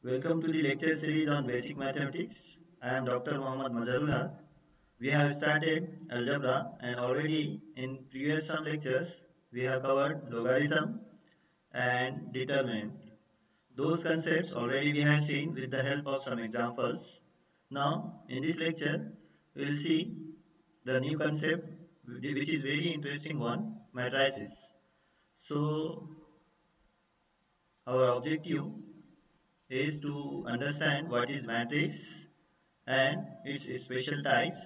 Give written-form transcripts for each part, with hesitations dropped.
Welcome to the lecture series on basic mathematics. I am Dr. Mohammad Mazharul Haq. We have started algebra and already in previous some lectures we have covered logarithm and determinant. Those concepts already we have seen with the help of some examples. Now in this lecture we will see the new concept which is very interesting one, matrices. So our objective is to understand what is matrix and its special types,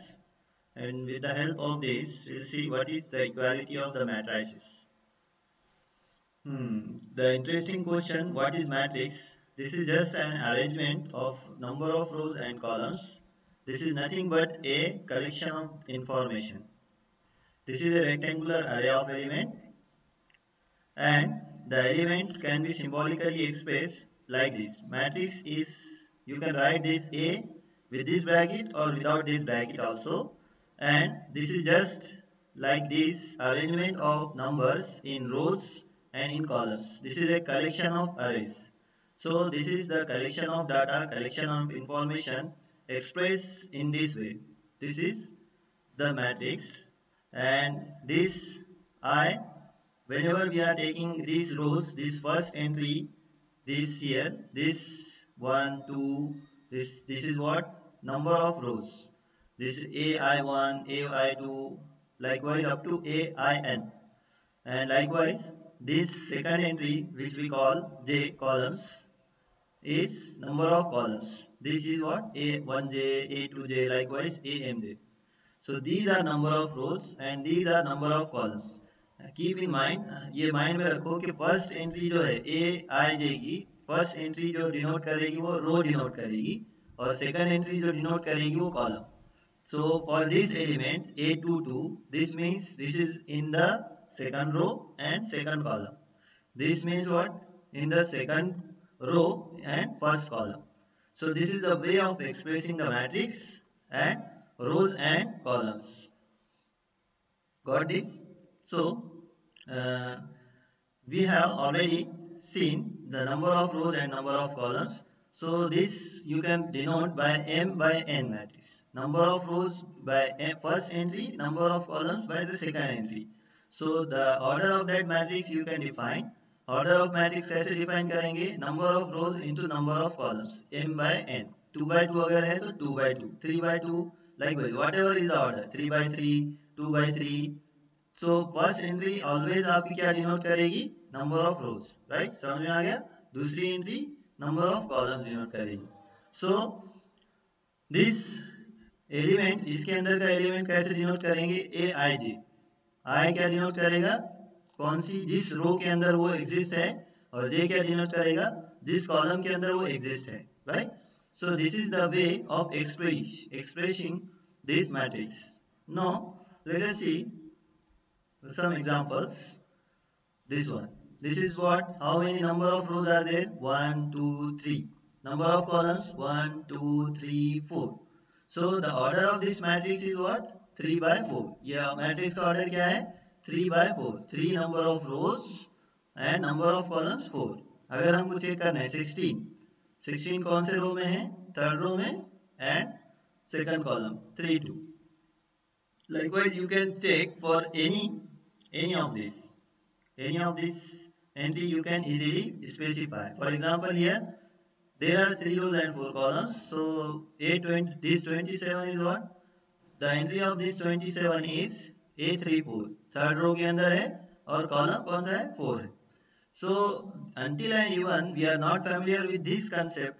and with the help of this we'll see what is the equality of the matrices. The interesting question, what is matrix? This is just an arrangement of number of rows and columns. This is nothing but a collection of information. This is a rectangular array of elements, and the elements can be symbolically expressed like this. Matrix is, you can write this A with this bracket or without this bracket also, and this is just like this arrangement of numbers in rows and in columns. This is a collection of arrays. So this is the collection of data, collection of information expressed in this way. This is the matrix, and this I, whenever we are taking these rows, this first entry, this here, this 1 2, this is what number of rows. This is AI1, AI2, likewise up to AIN. And likewise this second entry, which we call J, columns, is number of columns. This is what A1J, A2J, likewise AMJ. So these are number of rows and these are number of columns. Keep in mind, ये mind में रखो कि first entry जो है ए आई जाएगी, first entry जो denote करेगी वो रो डिनोट करेगी, और सेकंड एंट्री जो डिनोट करेगी वो column. So for this element A22, this means this is in the second row and second column. This means what? In the second row and first column. So this is the way of expressing the matrix and rows and columns. Got this? So uh, we have already seen the number of rows and number of columns. So this you can denote by M by N matrix. Number of rows by first entry, number of columns by the second entry. So the order of that matrix you can define. Order of matrix कैसे define करेंगे? Number of rows into number of columns. M by N. 2 by 2 अगर है तो 2 by 2. 3 by 2. Likewise, whatever is the order. 3 by 3, 2 by 3. So first entry always आपकी क्या denote करेगी? Number of rose. Right, समझ में आ गया? दूसरी entry number of columns denote करेगी. सो दिस एलिमेंट, इसके अंदर का एलिमेंट कैसे डिनोट करेंगे? ए आई जे. आई क्या डिनोट करेगा? कौन सी, जिस रो के अंदर वो एग्जिस्ट है, और जे क्या डिनोट करेगा? जिस कॉलम के अंदर वो एग्जिस्ट है. Right. So this is the way of expressing this matrix. Now let us see some examples. This one, this is what, how many number of rows are there? 1 2 3. Number of columns? 1 2 3 4. So the order of this matrix is what? 3 by 4. Yeah, matrix का order क्या है? 3 by 4. 3 number of rows and number of columns 4. अगर हमको check करना है 16 कौन से रो में है? थर्ड रो में, and second column 3 2. Likewise you can check for any of this entry you can easily specify. For example, here there are 3 rows and 4 columns. So A20, this 27 is what? The entry of this 27 is A34. Third row के अंदर है और column कौन सा है? 4 है. So until and even we are not familiar with this concept,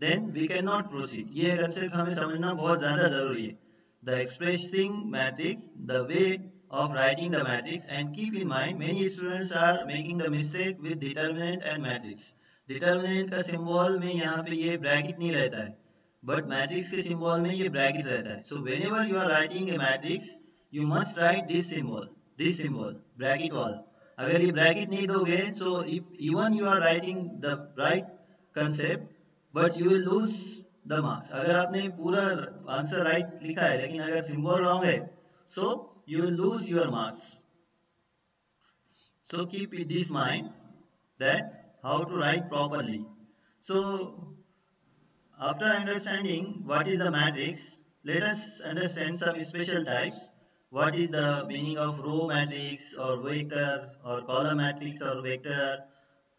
then we cannot proceed. ये concept हमें समझना बहुत ज़्यादा ज़रूरी है. The expressing matrix, the way of writing the matrix, and keep in mind many students are making the mistake with determinant and matrix. Determinant का symbol में यहाँ पे ये bracket नहीं रहता है, but matrix के symbol में ये bracket रहता है. So whenever you are writing a matrix, you must write this symbol bracket wall. अगर ये bracket नहीं दोगे, so if even you are writing the right concept, but you will lose the marks. अगर आपने पूरा answer right लिखा है लेकिन अगर सिंबल रॉन्ग है, so you will lose your marks. So keep this mind that how to write properly. So after understanding what is the matrix, let us understand some special types. What is the meaning of row matrix or vector or column matrix or vector?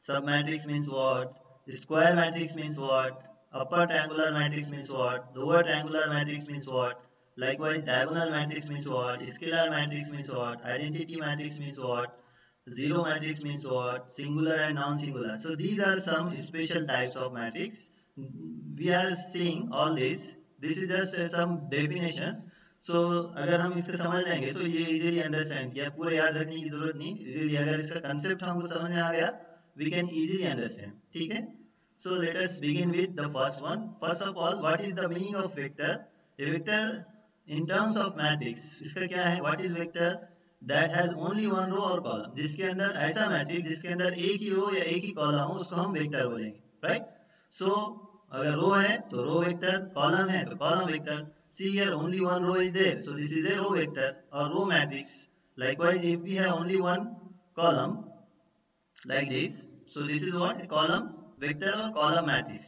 Submatrix means what? Square matrix means what? Upper triangular matrix means what? Lower triangular matrix means what? Likewise, diagonal matrix means what? Scalar matrix means what? Identity matrix means what? Zero matrix means what? Singular and non-singular. So these are some special types of matrix. We are seeing all this. This is just some definitions. So अगर हम इसको समझ लेंगे तो ये easily understand किया, पूरे याद रखने की जरूरत नहीं, इजीली अगर इसका कंसेप्ट हमको समझ में आ गया we can easily understand. ठीक है? So let us begin with the first one. First of all, what is the meaning of vector? A vector in terms of matrix, इसका क्या है? What is vector? That has only one row or column. जिसके अंदर ऐसा matrix जिसके अंदर एक ही रो या एक ही कॉलम हो उसको हम वेक्टर बोलेंगे, राइट? सो अगर रो है तो रो वेक्टर, कॉलम है तो column vector. See here only one row is there, so this is a row vector or row matrix. Likewise, if we have only one column like this, so this is what? A column vector or column matrix.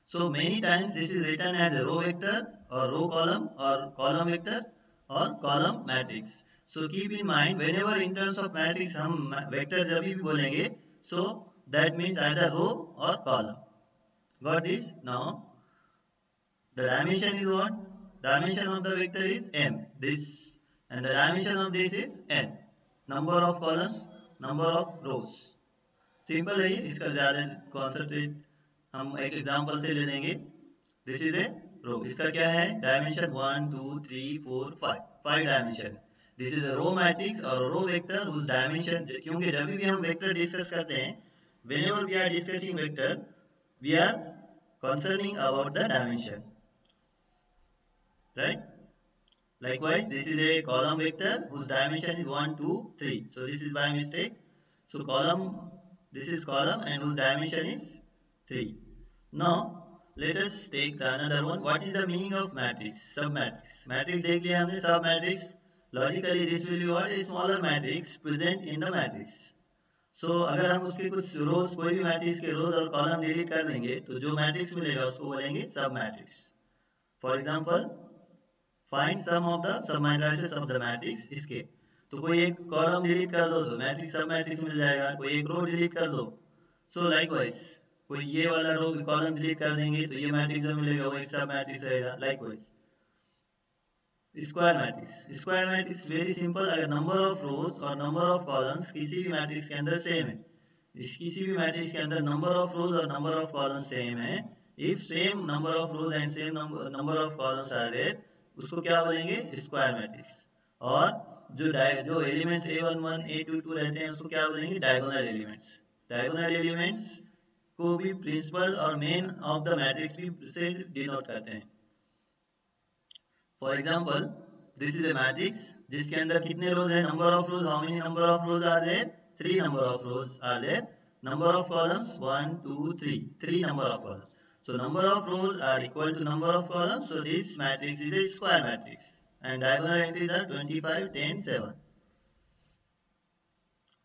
So many times this is written as a row vector or row column or column vector or column matrix. So keep in mind whenever in terms of matrix हम vector जब भी बोलेंगे, so that means either row or column. Got this? Now the dimension is what? Dimension of the vector is m. This and the dimension of this is n. Number of columns, number of rows. Simple है ये, इसका ज़्यादा concentrate हम एक example से ले लेंगे. This is ए रो, इसका क्या है? Dimension 1 2 3 4 5, 5 dimension. This is a row matrix और रो वेक्टर हुज डायमेंशन, क्योंकि जब भी हम वेक्टर डिस्कस करते हैं, whenever we are discussing vector we are concerning about the dimension, right? Likewise, this is a column vector whose dimension is 1 2 3, so this is by mistake. So column, this is column and whose dimension is 3. Now let us take the another one. What is the meaning of matrix? Submatrix. Matrix देख लिया हमने. Submatrix, logically this will be what? A smaller matrix present in the matrix. So अगर हम उसके कुछ रोज, कोई भी matrix के रोज और कॉलम डिलीट कर देंगे तो जो मैट्रिक्स मिलेगा उसको बोलेंगे submatrix. For example, find some of the submatrices of the matrix. इसके तो कोई एक कॉलम डिलीट कर दो तो मैट्रिक्स सब मैट्रिक्स मिल जाएगा, कोई एक रो डिलीट कर दो. सो लाइकवाइज कोई ये वाला रो कॉलम डिलीट कर देंगे तो ये मैट्रिक्स जो मिलेगा वो एक सब मैट्रिक्स रहेगा. Likewise square matrix. Square matrix very simple. अगर नंबर ऑफ रोज और नंबर ऑफ कॉलम्स किसी भी मैट्रिक्स के अंदर सेम है, किसी भी मैट्रिक्स के अंदर नंबर ऑफ रोज और नंबर ऑफ कॉलम्स सेम है, if same number of rows and same number of columns are there, उसको क्या बोलेंगे? Square matrix. और जो एलिमेंट्स a11 a22 रहते हैं उसको क्या बोलेंगे? Diagonal elements. डायगोनल एलिमेंट्स को भी प्रिंसिपल और मेन ऑफ द मैट्रिक्स भी से डिनोट करते हैं. For example, this is a matrix जिसके अंदर कितने रोज है? Number of rows. How many number of rows are there? 3 number of rows are there. Number of columns 1 2 3, 3 number of columns. So number of rows are equal to number of columns, so this matrix is a square matrix and diagonal entries are 25 10 7.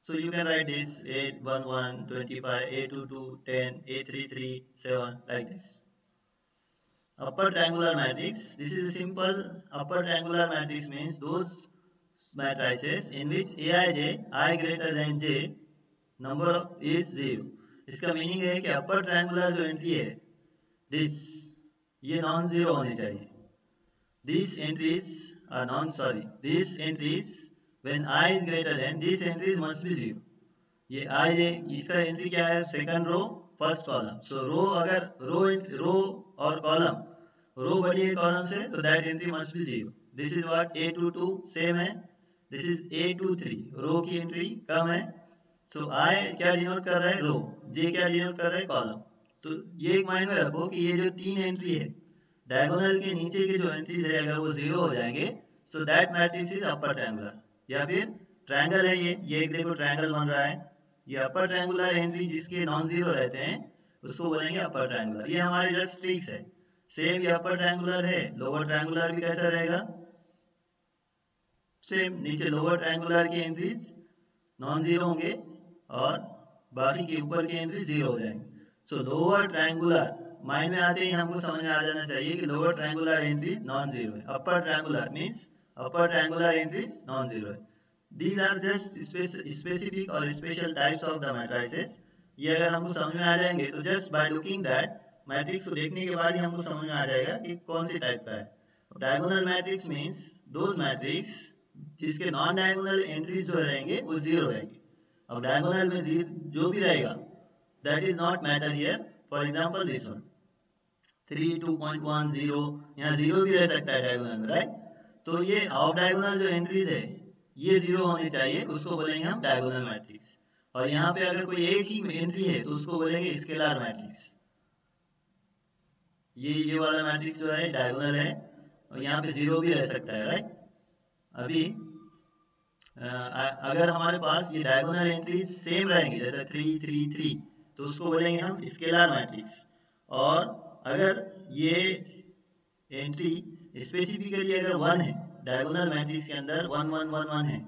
So you can write this 8 1 1 25, 8 2 2 10, 8 3 3 7, like this. Upper triangular matrix. This is a simple upper triangular matrix, means those matrices in which aij I greater than j number is 0. इसका meaning है कि upper triangular जो entry है this, ये non zero होनी चाहिए. This entries are non, sorry, this entries when I is greater than this entries must be 0. ये I है, इसका एंट्री क्या है? Second row first column. So row, अगर रो और कॉलम, रो बड़ी है कॉलम से, तो that entry must be 0. This is what a22 same है. दिस इज a23, रो की एंट्री कम है. सो I क्या डिनोट कर रहा है? रो. J क्या डिनोट कर रहा है? कॉलम. तो ये एक माइंड में रखो कि ये जो 3 एंट्री है, डायगोनल के नीचे के जो एंट्रीज है अगर वो 0 हो जाएंगे, so that matrix is upper triangular. या फिर ट्रायंगल है ये एक देखो ट्रायंगल बन रहा है. ये अपर ट्रायंगुलर एंट्री जिसके नॉन जीरो रहते हैं उसको बोलेंगे अपर ट्रायंगुलर. ये हमारे जस्ट ट्रिक्स है. सेम ये अपर ट्रायंगुलर है, लोअर ट्रायंगुलर भी कैसा रहेगा? सेम. नीचे लोअर ट्रायंगुलर की एंट्रीज नॉन जीरो होंगे और बाकी के ऊपर के एंट्री 0 हो जाएंगे. सो लोअर ट्रायंगुलर माइंड में आते ही हमको समझ में आ जाना चाहिए कि lower triangular entries non zero है, upper triangular means upper triangular entries non zero है. दीज आर जस्ट स्पेसिफिक और special types of the matrices. ये अगर हमको समझ में आ जाएंगे तो just by looking that matrix को देखने के बाद ही हमको समझ में आ जाएगा कि कौन सी टाइप का है. Diagonal matrix means those matrix जिसके नॉन डायगोनल एंट्रीज जो रहेंगे वो जीरो रहेंगे. अब डायगोनल में जो भी रहेगा that is not matter here. For example this one 3 2.10 यहाँ जीरो भी रह सकता है डायगोनल में, राइट. तो ये ऑफ डायगोनल जो एंट्रीज है ये जीरो होनी चाहिए, उसको बोलेंगे हम डायगोनल मैट्रिक्स. और यहाँ पे अगर कोई एक ही एंट्री है तो उसको बोलेंगे स्केलर मैट्रिक्स. ये वाला मैट्रिक्स जो है डायगोनल है और यहाँ पे जीरो भी रह सकता है, राइट. अभी अगर हमारे पास ये डायगोनल एंट्रीज सेम रहेंगी जैसे 3 3 3 तो उसको बोलेंगे हम स्केलर मैट्रिक्स. और अगर ये एंट्री स्पेसिफिकली अगर 1 है डायगोनल मैट्रिक्स के अंदर 1 1 1 1 है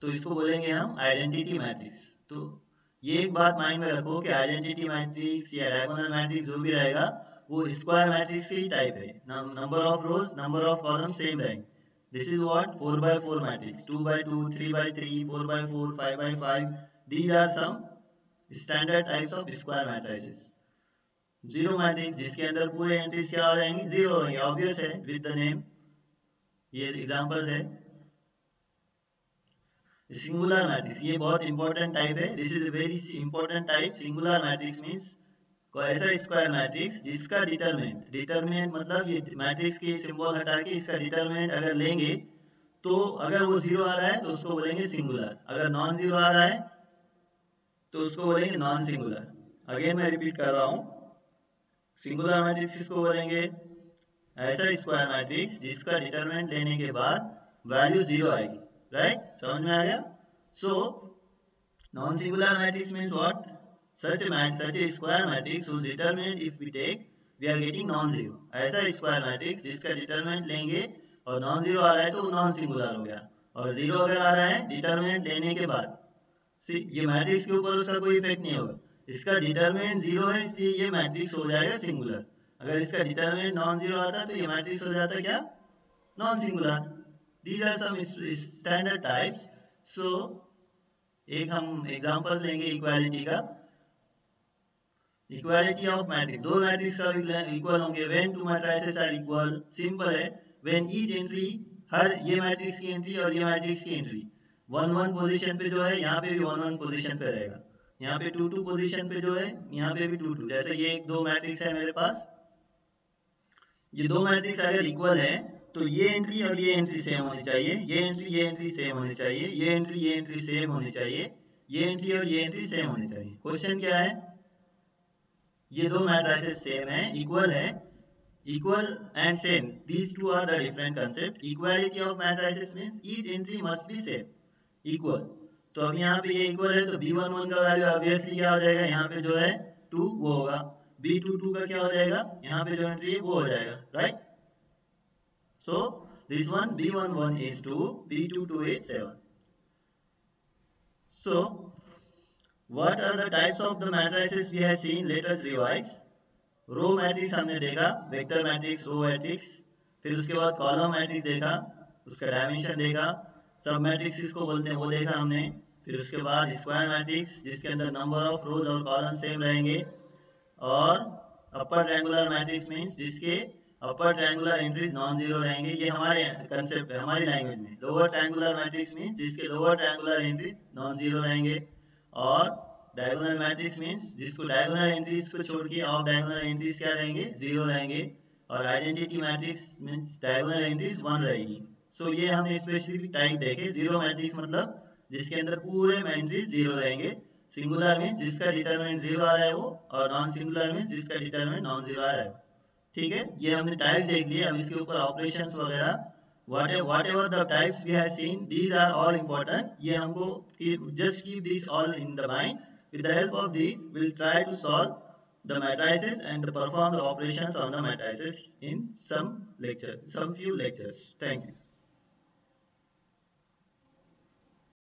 तो इसको बोलेंगे हम आइडेंटिटी मैट्रिक्स. तो ये एक बात माइंड में रखो कि आइडेंटिटी मैट्रिक्स या डायगोनल मैट्रिक्स जो भी रहेगा वो स्क्वायर मैट्रिक्स की टाइप है. Number of rows number of column same रहेंगे. This is what 4x4 matrix, 2x2 3x3 4x4 5x5. These are some standard types of square matrices. Zero matrix जिसके अंदर पूरे एंट्रीज क्या हो जाएंगे जीरो रहेंगे, ऑब्वियस है विद द नेम. ये एग्जांपल है. सिंगुलर मैट्रिक्स ये बहुत इंपॉर्टेंट टाइप है. This is very important type. Singular matrix means कोई ऐसा स्क्वायर मैट्रिक्स जिसका डिटरमिनेंट मतलब ये मैट्रिक्स की सिंबल हटा के इसका डिटरमिनेंट अगर लेंगे तो अगर वो जीरो आ रहा है तो उसको बोलेंगे सिंगुलर, अगर नॉन जीरो आ रहा है तो उसको बोलेंगे नॉन सिंगुलर. अगेन मैं रिपीट कर रहा हूँ, सिंगुलर मैट्रिक्स किसको बोलेंगे? ऐसा स्क्वायर मैट्रिक्स जिसका डिटरमिनेंट लेने के बाद वैल्यू जीरो आएगी, राइट. समझ में आ गया. So non singular matrix means what? such a square matrix whose determinant if we take we are getting non-zero. ऐसा स्क्वायर मैट्रिक्स जिसका डिटरमिनेंट लेंगे और नॉन जीरो आ रहा है तो वो नॉन सिंगुलर हो गया. और जीरो अगर आ रहा है डिटरमिनेंट लेने के बाद ये मैट्रिक्स के ऊपर उसका कोई इफेक्ट नहीं होगा. इसका डिटरमिनेंट जीरो है इसलिए ये मैट्रिक्स हो जाएगा सिंगुलर. अगर इसका डिटरमिनेंट नॉन जीरो आता तो ये मैट्रिक्स हो जाता क्या? Non singular. These are some standard types. So एक हम एग्जांपल लेंगे इक्वालिटी का. इक्वालिटी ऑफ मैट्रिक्स, दो मैट्रिक्स इक्वल होंगे when two matrices are equal. Simple है. व्हेन ईच एंट्री, हर ये मैट्रिक्स की एंट्री और ये मैट्रिक्स की एंट्री 1 1 पोजीशन पे जो है यहाँ पे भी 1 1 पोजीशन पे रहेगा. यहाँ पे 2 2 पोजीशन पे जो है यहाँ पे भी 2 2. जैसे ये एक दो मैट्रिक्स है मेरे पास, ये दो मैट्रिक्स अगर इक्वल है तो ये एंट्री और ये एंट्री सेम होनी चाहिए, ये एंट्री सेम होनी चाहिए, ये एंट्री सेम होनी चाहिए, ये एंट्री और ये एंट्री सेम होनी चाहिए. क्वेश्चन क्या है? ये दो मैट्रिसेस सेम है, इक्वल है. Equal and same, these two are the different concept. Equality of matrices means each entry must be same, equal. तो अब यहाँ पे ये इक्वल है तो b11 का वैल्यू ऑब्वियसली क्या हो जाएगा? यहाँ पे जो है 2 वो होगा. b22 का क्या हो जाएगा? यहाँ पे जो एंट्री है वो हो जाएगा, right. So this one b11 is 2, b22 is 7. So what are the types of the matrices we have seen? Let us revise. Row matrix हमने देखा, वेक्टर मैट्रिक्स, रो मैट्रिक्स. फिर उसके बाद कॉलम मैट्रिक्स देखा, उसका डायमेंशन देखा. सब matrix किसको बोलते हैं वो देखा हमने. फिर उसके बाद स्क्वायर मैट्रिक्स जिसके अंदर नंबर ऑफ रोज और कॉलम सेम रहेंगे. और अपर ट्रायंगुलर मैट्रिक्स मींस जिसके अपर ट्रायंगुलर एंट्रीज नॉन जीरो रहेंगे. ये हमारे कंसेप्ट है, हमारी लैंग्वेज में. लोअर ट्रायंगुलर मैट्रिक्स मींस जिसके lower triangular entries non zero रहेंगे. और डायगोनल मैट्रिक्स मींस जिसको डायगोनल एंट्रीज को छोड़ के ऑफ डायगोनल एंट्रीज क्या रहेंगे? जीरो रहेंगे. और identity matrix means diagonal entries 1 रहेगी. सो ये हमने स्पेसिफिक टाइप देखे. जीरो मैट्रिक्स मतलब जिसके अंदर पूरे एंट्रीज जीरो रहेंगे. सिंगुलर मींस जिसका डिटरमिनेंट जीरो आ रहा है वो, और नॉन सिंगुलर मींस जिसका डिटरमिनेंट नॉन जीरो आ रहा है. ठीक है, ये हमने टाइप्स देख लिए. अब इसके ऊपर ऑपरेशंस वगैरह whatever the types we have seen, these are all important. ये हमको just keep these all in the mind. With the help of these, we'll try to solve the matrices and perform the operations on the matrices in some few lectures. Thank you.